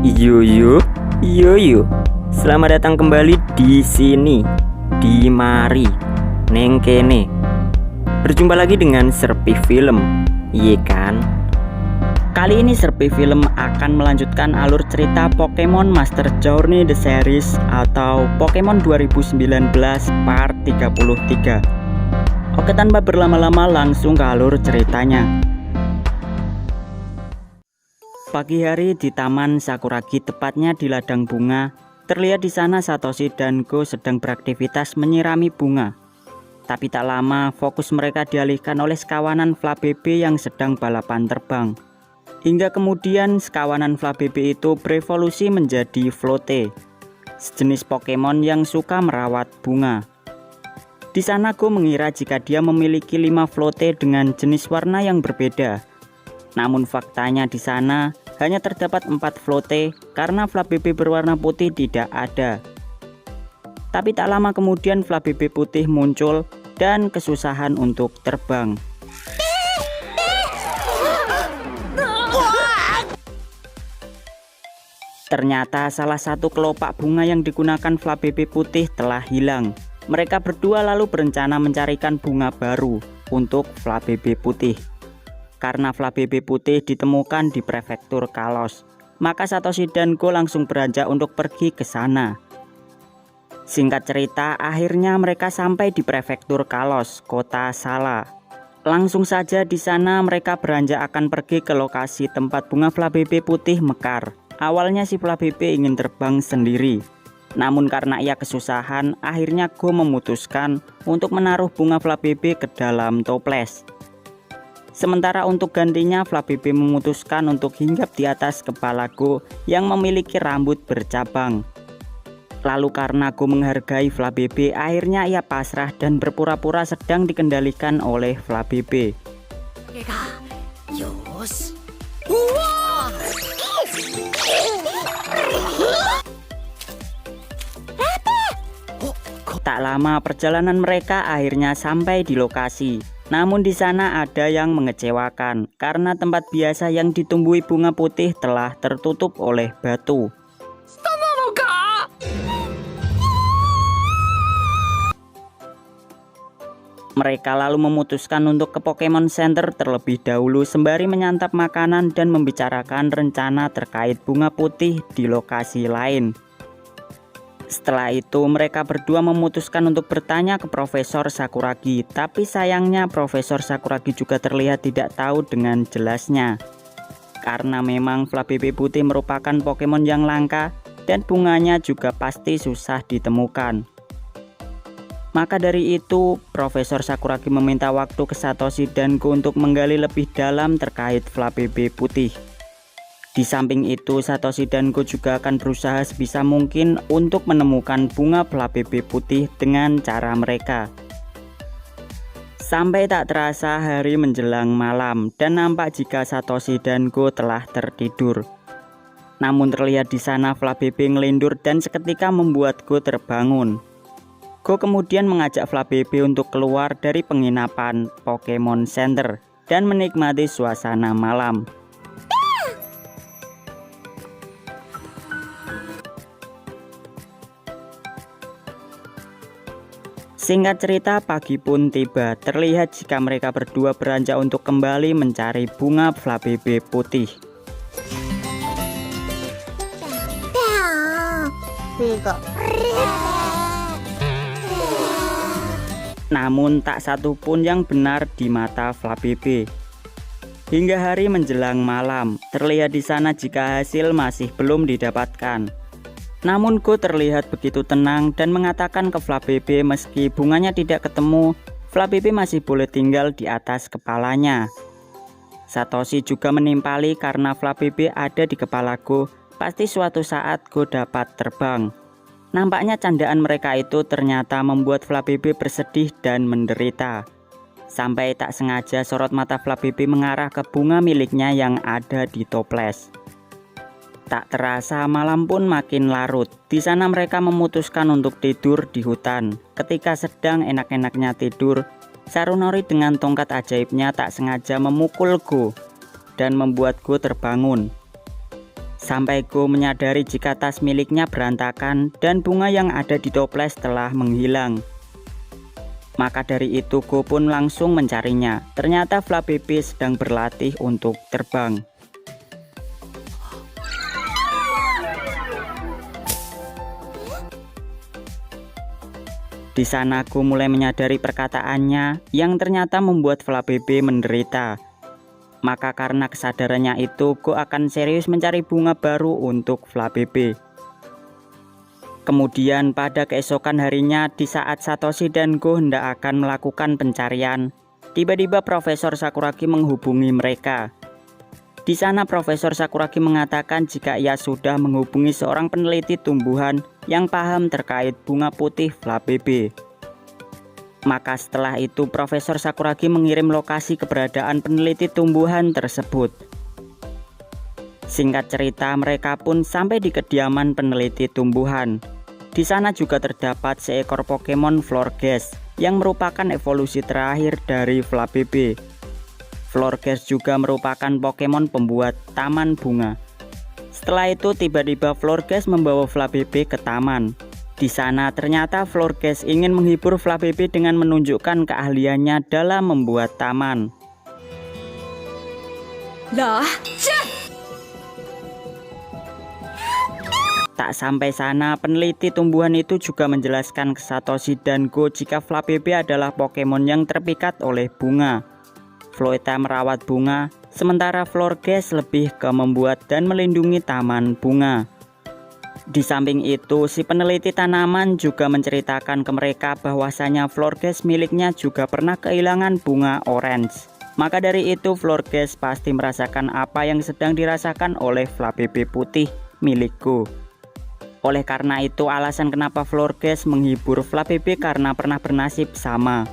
Yo yo, Selamat datang kembali di sini, di mari, neng kene. Berjumpa lagi dengan Serpi Film, iya kan? Kali ini Serpi Film akan melanjutkan alur cerita Pokemon Master Journey The Series atau Pokemon 2019 part 33. Oke, tanpa berlama-lama langsung ke alur ceritanya. Pagi hari di Taman Sakuragi, tepatnya di ladang bunga, terlihat di sana Satoshi dan Go sedang beraktivitas menyirami bunga. Tapi tak lama, fokus mereka dialihkan oleh sekawanan Flabebe yang sedang balapan terbang. Hingga kemudian sekawanan Flabebe itu berevolusi menjadi Flotte, sejenis Pokemon yang suka merawat bunga. Di sana Go mengira jika dia memiliki 5 Flotte dengan jenis warna yang berbeda. Namun faktanya di sana hanya terdapat 4 Flotte karena Flabebe berwarna putih tidak ada. Tapi tak lama kemudian Flabebe putih muncul dan kesusahan untuk terbang. Ternyata salah satu kelopak bunga yang digunakan Flabebe putih telah hilang. Mereka berdua lalu berencana mencarikan bunga baru untuk Flabebe putih. Karena Flabebe putih ditemukan di prefektur Kalos, maka Satoshi dan Go langsung beranjak untuk pergi ke sana. Singkat cerita, akhirnya mereka sampai di prefektur Kalos, kota Sala. Langsung saja di sana mereka beranjak akan pergi ke lokasi tempat bunga Flabebe putih mekar. Awalnya si Flabebe ingin terbang sendiri, namun karena ia kesusahan, akhirnya Go memutuskan untuk menaruh bunga Flabebe ke dalam toples. Sementara untuk gantinya Flabebe memutuskan untuk hinggap di atas kepala Go yang memiliki rambut bercabang. Lalu karena Go menghargai Flabebe, akhirnya ia pasrah dan berpura-pura sedang dikendalikan oleh Flabebe. Tak lama perjalanan mereka akhirnya sampai di lokasi. Namun di sana ada yang mengecewakan karena tempat biasa yang ditumbuhi bunga putih telah tertutup oleh batu. Mereka lalu memutuskan untuk ke Pokemon Center terlebih dahulu sembari menyantap makanan dan membicarakan rencana terkait bunga putih di lokasi lain. Setelah itu mereka berdua memutuskan untuk bertanya ke Profesor Sakuragi, tapi sayangnya Profesor Sakuragi juga terlihat tidak tahu dengan jelasnya. Karena memang Flabebe putih merupakan Pokemon yang langka dan bunganya juga pasti susah ditemukan. Maka dari itu Profesor Sakuragi meminta waktu ke Satoshi dan Go untuk menggali lebih dalam terkait Flabebe putih. Di samping itu, Satoshi dan Go juga akan berusaha sebisa mungkin untuk menemukan bunga Flabebe putih dengan cara mereka. Sampai tak terasa hari menjelang malam dan nampak jika Satoshi dan Go telah tertidur. Namun terlihat di sana Flabebe ngelindur dan seketika membuat Go terbangun. Go kemudian mengajak Flabebe untuk keluar dari penginapan Pokemon Center dan menikmati suasana malam. Singkat cerita, pagi pun tiba. Terlihat jika mereka berdua beranjak untuk kembali mencari bunga Flabebe putih. Namun tak satu pun yang benar di mata Flabebe. Hingga hari menjelang malam, terlihat di sana jika hasil masih belum didapatkan. Namun Go terlihat begitu tenang dan mengatakan ke Flabebe meski bunganya tidak ketemu, Flabebe masih boleh tinggal di atas kepalanya. Satoshi juga menimpali karena Flabebe ada di kepala Go, pasti suatu saat Go dapat terbang. Nampaknya candaan mereka itu ternyata membuat Flabebe bersedih dan menderita. Sampai tak sengaja sorot mata Flabebe mengarah ke bunga miliknya yang ada di toples. Tak terasa malam pun makin larut. Di sana mereka memutuskan untuk tidur di hutan. Ketika sedang enak-enaknya tidur, Sarunori dengan tongkat ajaibnya tak sengaja memukul Go dan membuat Go terbangun. Sampai Go menyadari jika tas miliknya berantakan dan bunga yang ada di toples telah menghilang. Maka dari itu Go pun langsung mencarinya. Ternyata Flabebe sedang berlatih untuk terbang. Di sana Go mulai menyadari perkataannya yang ternyata membuat Flabebe menderita. Maka karena kesadarannya itu, Go akan serius mencari bunga baru untuk Flabebe. Kemudian pada keesokan harinya, di saat Satoshi dan Go hendak akan melakukan pencarian, tiba-tiba Profesor Sakuragi menghubungi mereka. Di sana Profesor Sakuragi mengatakan jika ia sudah menghubungi seorang peneliti tumbuhan yang paham terkait bunga putih Flabebe. Maka setelah itu Profesor Sakuragi mengirim lokasi keberadaan peneliti tumbuhan tersebut. Singkat cerita, mereka pun sampai di kediaman peneliti tumbuhan. Di sana juga terdapat seekor Pokemon Florges yang merupakan evolusi terakhir dari Flabebe. Florges juga merupakan Pokemon pembuat taman bunga. Setelah itu tiba-tiba Florges membawa Flabebe ke taman. Di sana ternyata Florges ingin menghibur Flabebe dengan menunjukkan keahliannya dalam membuat taman. Tak sampai sana, peneliti tumbuhan itu juga menjelaskan ke Satoshi dan Go jika Flabebe adalah Pokemon yang terpikat oleh bunga. Floeta merawat bunga, sementara Florges lebih ke membuat dan melindungi taman bunga. Di samping itu, si peneliti tanaman juga menceritakan ke mereka bahwasanya Florges miliknya juga pernah kehilangan bunga orange. Maka dari itu Florges pasti merasakan apa yang sedang dirasakan oleh Flabebe putih milik Go. Oleh karena itu alasan kenapa Florges menghibur Flabebe karena pernah bernasib sama.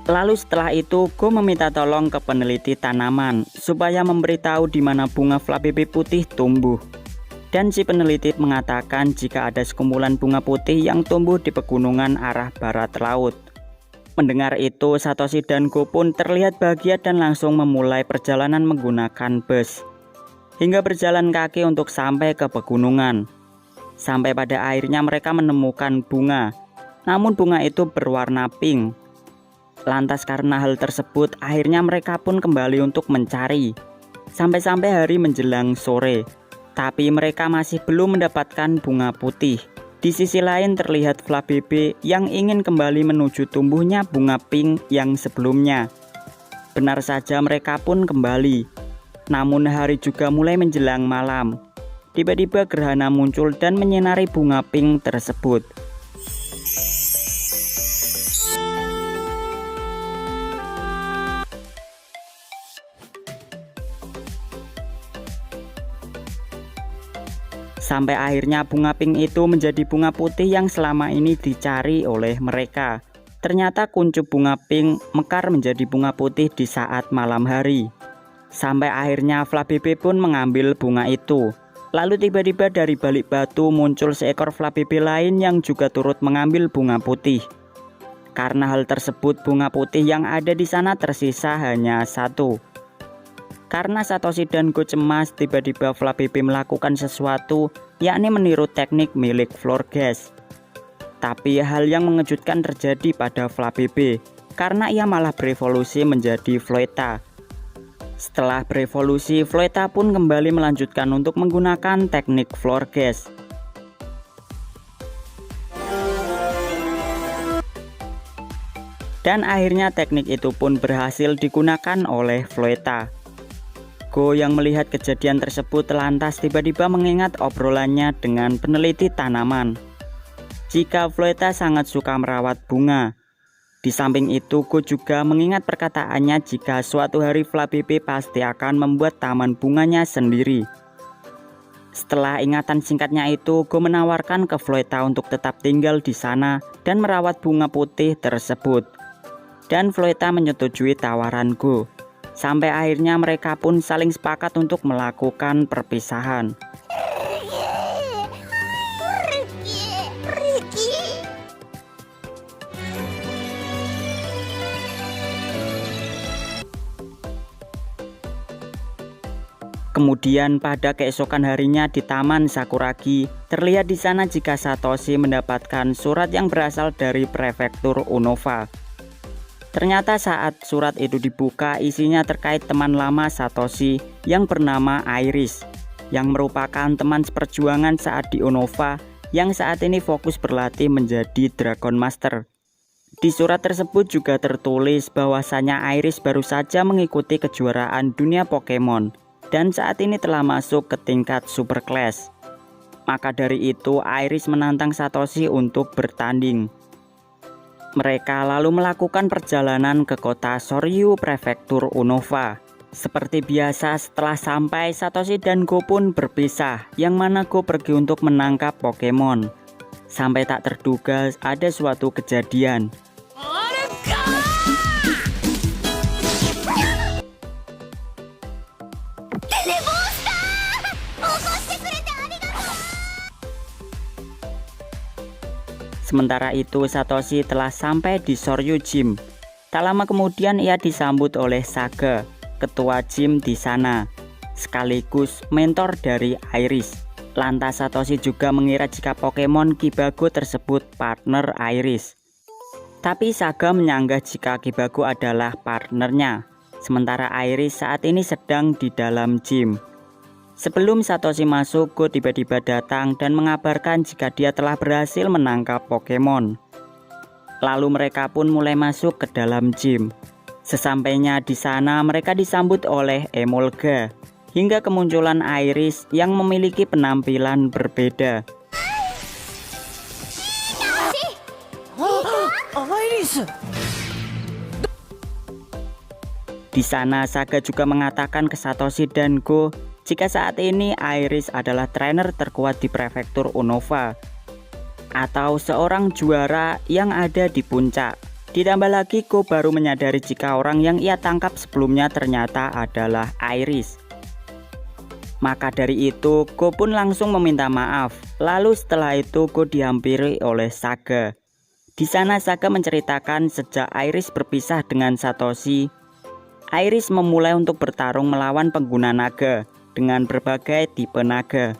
Lalu setelah itu Go meminta tolong ke peneliti tanaman supaya memberitahu di mana bunga Flabebe putih tumbuh. Dan si peneliti mengatakan jika ada sekumpulan bunga putih yang tumbuh di pegunungan arah barat laut. Mendengar itu, Satoshi dan Go pun terlihat bahagia dan langsung memulai perjalanan menggunakan bus. Hingga berjalan kaki untuk sampai ke pegunungan. Sampai pada akhirnya mereka menemukan bunga. Namun bunga itu berwarna pink. Lantas karena hal tersebut, akhirnya mereka pun kembali untuk mencari. Sampai-sampai hari menjelang sore. Tapi mereka masih belum mendapatkan bunga putih. Di sisi lain terlihat Flabebe yang ingin kembali menuju tumbuhnya bunga pink yang sebelumnya. Benar saja mereka pun kembali. Namun hari juga mulai menjelang malam. Tiba-tiba gerhana muncul dan menyinari bunga pink tersebut. Sampai akhirnya bunga pink itu menjadi bunga putih yang selama ini dicari oleh mereka. Ternyata kuncup bunga pink mekar menjadi bunga putih di saat malam hari. Sampai akhirnya Flabebe pun mengambil bunga itu. Lalu tiba-tiba dari balik batu muncul seekor Flabebe lain yang juga turut mengambil bunga putih. Karena hal tersebut bunga putih yang ada di sana tersisa hanya satu. Karena Satoshi dan Go cemas, tiba-tiba Flabebe melakukan sesuatu, yakni meniru teknik milik Florges. Tapi hal yang mengejutkan terjadi pada Flabebe, karena ia malah berevolusi menjadi Floeta. Setelah berevolusi, Floeta pun kembali melanjutkan untuk menggunakan teknik Florges. Dan akhirnya teknik itu pun berhasil digunakan oleh Floeta. Go yang melihat kejadian tersebut lantas tiba-tiba mengingat obrolannya dengan peneliti tanaman. Jika Floeta sangat suka merawat bunga. Di samping itu Go juga mengingat perkataannya jika suatu hari Flabebe pasti akan membuat taman bunganya sendiri. Setelah ingatan singkatnya itu, Go menawarkan ke Floeta untuk tetap tinggal di sana dan merawat bunga putih tersebut. Dan Floeta menyetujui tawaran Go. Sampai akhirnya mereka pun saling sepakat untuk melakukan perpisahan. Kemudian pada keesokan harinya di Taman Sakuragi, terlihat di sana jika Satoshi mendapatkan surat yang berasal dari prefektur Unova. Ternyata saat surat itu dibuka, isinya terkait teman lama Satoshi yang bernama Iris, yang merupakan teman seperjuangan saat di Unova, yang saat ini fokus berlatih menjadi Dragon Master. Di surat tersebut juga tertulis bahwasanya Iris baru saja mengikuti kejuaraan dunia Pokemon dan saat ini telah masuk ke tingkat Super Class. Maka dari itu Iris menantang Satoshi untuk bertanding. Mereka lalu melakukan perjalanan ke kota Soryu prefektur Unova. Seperti biasa setelah sampai, Satoshi dan Go pun berpisah, yang mana Go pergi untuk menangkap Pokemon. Sampai tak terduga ada suatu kejadian. Sementara itu Satoshi telah sampai di Soryu Gym. Tak lama kemudian ia disambut oleh Saga, ketua gym di sana, sekaligus mentor dari Iris. Lantas Satoshi juga mengira jika Pokemon Kibago tersebut partner Iris. Tapi Saga menyanggah jika Kibago adalah partnernya, sementara Iris saat ini sedang di dalam gym. Sebelum Satoshi masuk, Go tiba-tiba datang dan mengabarkan jika dia telah berhasil menangkap Pokemon. Lalu mereka pun mulai masuk ke dalam gym. Sesampainya di sana mereka disambut oleh Emolga, hingga kemunculan Iris yang memiliki penampilan berbeda. Di sana Saga juga mengatakan ke Satoshi dan Go jika saat ini Iris adalah trainer terkuat di prefektur Unova, atau seorang juara yang ada di puncak. Ditambah lagi Go baru menyadari jika orang yang ia tangkap sebelumnya ternyata adalah Iris. Maka dari itu Go pun langsung meminta maaf. Lalu setelah itu Go dihampiri oleh Saga. Di sana Saga menceritakan sejak Iris berpisah dengan Satoshi, Iris memulai untuk bertarung melawan pengguna naga dengan berbagai tipe naga,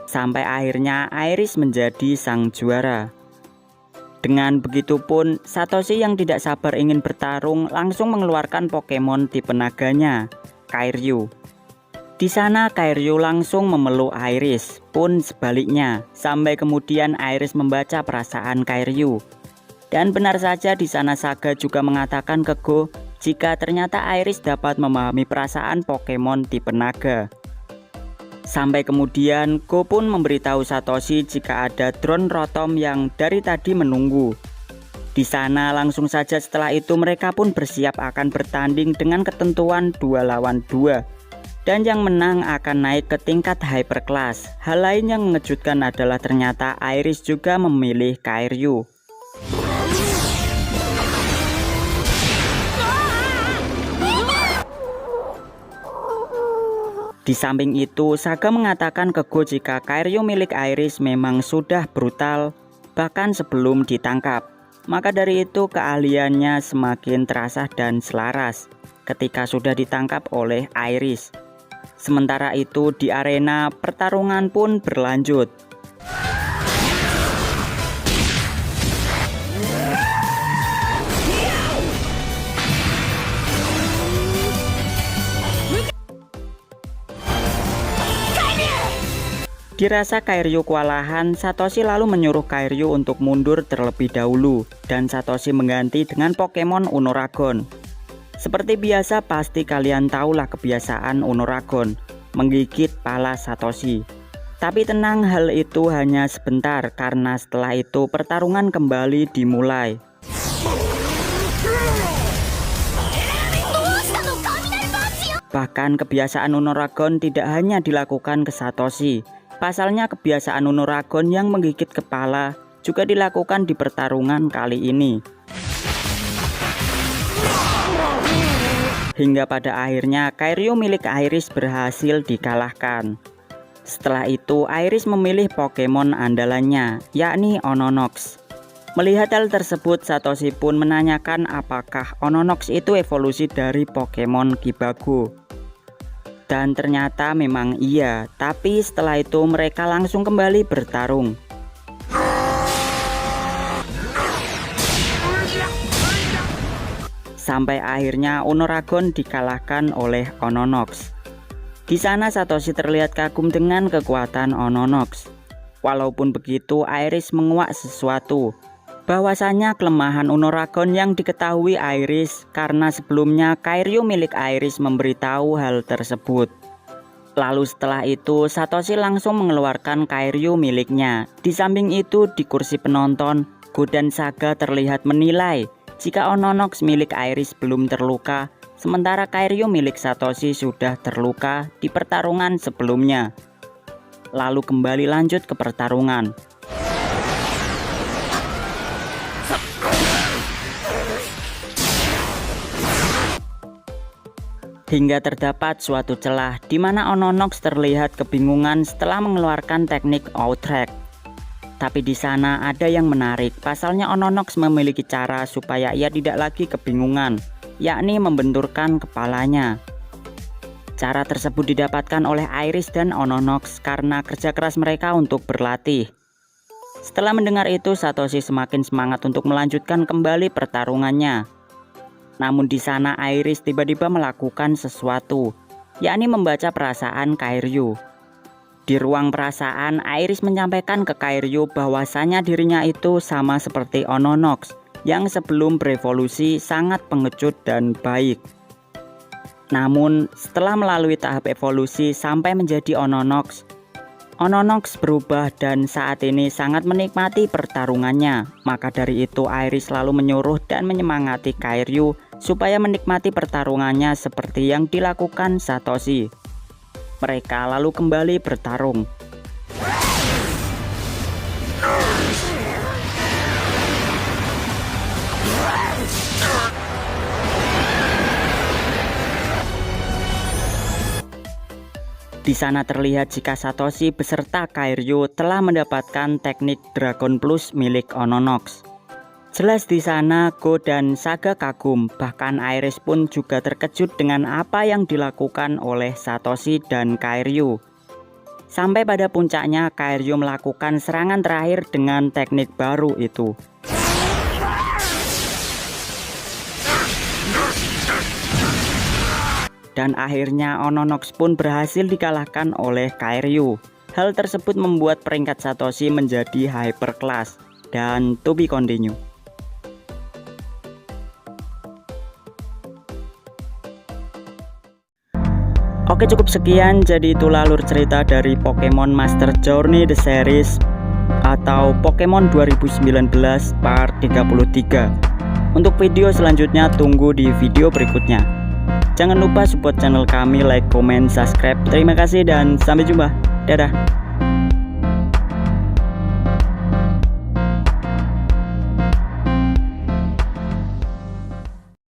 sampai akhirnya Iris menjadi sang juara. Dengan begitu pun Satoshi yang tidak sabar ingin bertarung langsung mengeluarkan Pokemon tipe naganya, Kairyu. Di sana Kairyu langsung memeluk Iris, pun sebaliknya, sampai kemudian Iris membaca perasaan Kairyu. Dan benar saja di sana Saga juga mengatakan ke Go jika ternyata Iris dapat memahami perasaan Pokemon tipe naga. Sampai kemudian Go pun memberitahu Satoshi jika ada drone Rotom yang dari tadi menunggu. Di sana langsung saja setelah itu mereka pun bersiap akan bertanding dengan ketentuan 2 lawan 2. Dan yang menang akan naik ke tingkat hyperclass. Hal lain yang mengejutkan adalah ternyata Iris juga memilih Kairyu. Di samping itu, Saga mengatakan ke Go jika Kairyu milik Iris memang sudah brutal, bahkan sebelum ditangkap. Maka dari itu keahliannya semakin terasah dan selaras ketika sudah ditangkap oleh Iris. Sementara itu di arena pertarungan pun berlanjut. Dirasa Kairyu kewalahan, Satoshi lalu menyuruh Kairyu untuk mundur terlebih dahulu dan Satoshi mengganti dengan Pokemon Unoragon. Seperti biasa pasti kalian tahulah kebiasaan Unoragon, menggigit pala Satoshi. Tapi tenang, hal itu hanya sebentar karena setelah itu pertarungan kembali dimulai. Bahkan kebiasaan Unoragon tidak hanya dilakukan ke Satoshi. Pasalnya kebiasaan Unoragon yang menggigit kepala juga dilakukan di pertarungan kali ini. Hingga pada akhirnya Kairyu milik Iris berhasil dikalahkan. Setelah itu Iris memilih Pokemon andalannya, yakni Ononox. Melihat hal tersebut, Satoshi pun menanyakan apakah Ononox itu evolusi dari Pokemon Kibago. Dan ternyata memang iya, tapi setelah itu mereka langsung kembali bertarung. Sampai akhirnya Onoragon dikalahkan oleh Ononox. Di sana Satoshi terlihat kagum dengan kekuatan Ononox. Walaupun begitu, Iris menguak sesuatu, bahwasanya kelemahan Onoragon yang diketahui Iris karena sebelumnya Kairyu milik Iris memberitahu hal tersebut. Lalu setelah itu Satoshi langsung mengeluarkan Kairyu miliknya. Di samping itu di kursi penonton, Go dan Saga terlihat menilai jika Ononox milik Iris belum terluka, sementara Kairyu milik Satoshi sudah terluka di pertarungan sebelumnya. Lalu kembali lanjut ke pertarungan. Hingga terdapat suatu celah di mana Ononox terlihat kebingungan setelah mengeluarkan teknik outrack. Tapi di sana ada yang menarik, pasalnya Ononox memiliki cara supaya ia tidak lagi kebingungan, yakni membenturkan kepalanya. Cara tersebut didapatkan oleh Iris dan Ononox karena kerja keras mereka untuk berlatih. Setelah mendengar itu, Satoshi semakin semangat untuk melanjutkan kembali pertarungannya. Namun di sana Iris tiba-tiba melakukan sesuatu, yakni membaca perasaan Kairyu. Di ruang perasaan, Iris menyampaikan ke Kairyu bahwasanya dirinya itu sama seperti Ononox yang sebelum berevolusi sangat pengecut dan baik. Namun setelah melalui tahap evolusi sampai menjadi Ononox, Ononox berubah dan saat ini sangat menikmati pertarungannya. Maka dari itu Iris selalu menyuruh dan menyemangati Kairyu supaya menikmati pertarungannya seperti yang dilakukan Satoshi. Mereka lalu kembali bertarung. Di sana terlihat jika Satoshi beserta Kairyu telah mendapatkan teknik Dragon Plus milik Ononox. Jelas di sana Go dan Saga kagum, bahkan Iris pun juga terkejut dengan apa yang dilakukan oleh Satoshi dan Kairyu. Sampai pada puncaknya Kairyu melakukan serangan terakhir dengan teknik baru itu. Dan akhirnya Ononox pun berhasil dikalahkan oleh Kairyu. Hal tersebut membuat peringkat Satoshi menjadi hyper class. Dan to be continue. Oke, cukup sekian. Jadi itulah alur cerita dari Pokemon Master Journey The Series atau Pokemon 2019 part 33. Untuk video selanjutnya tunggu di video berikutnya. Jangan lupa support channel kami, like, comment, subscribe. Terima kasih dan sampai jumpa. Dadah.